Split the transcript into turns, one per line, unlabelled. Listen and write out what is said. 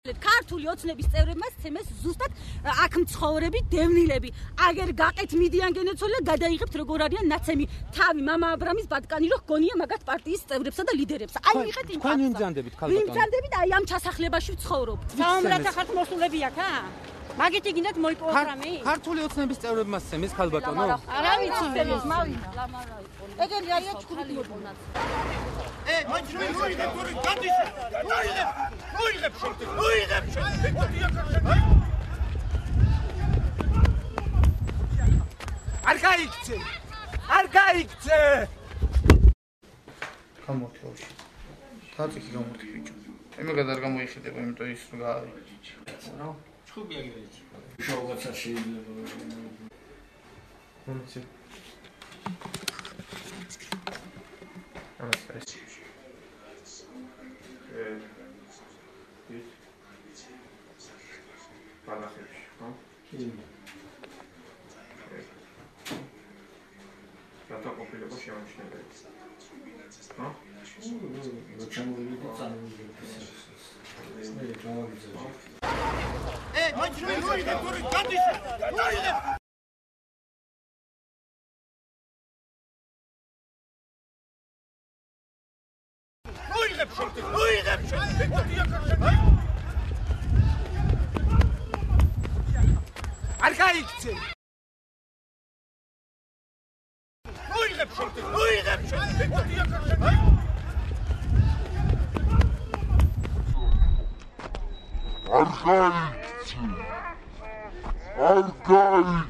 ქართული ოცნების წევრებმა სცემეს ზუსტად აქ მცხოვრები დევნილები. აგერ გაყეთ მიდიან გენოცვალა გადაიღებთ როგორ არიან ნაცემი. თავი მამა აბრამის ბატკანი რო გონია მაგათ პარტიის წევრებსა და ლიდერებს. აი მიღეთ იმ
თქვენ იმძანდებით ქალბატონო.
იმძანდებით აი ამ ჩასახლებაში ვცხოვრობ.
საომრათა ხალხმოსულები აქ, მაგითი გინდათ მოიპროგრამი?
ქართული ოცნების წევრებმა სცემეს ქალბატონო.
არა ვიცი მერეს
მავინა. ეგენ რაია ჩქურით მოდონაც.
არ გაიქცე!
გამორთვაში. თაწიკი გამორთი ბიჭო. იმაგად არ გამოიხდება, იმიტომ ის რომ გააიჭი. რა? ჩხუბი აგერეჭი. შოუღაცა შეიძლება. მომცე. ამას პალახებში, ხო? კი. რატო ყოფილიყო შემოჩნებელი? ხო? ჩამოვიდეთ
არ გაიქცე!
არ გაიქცე!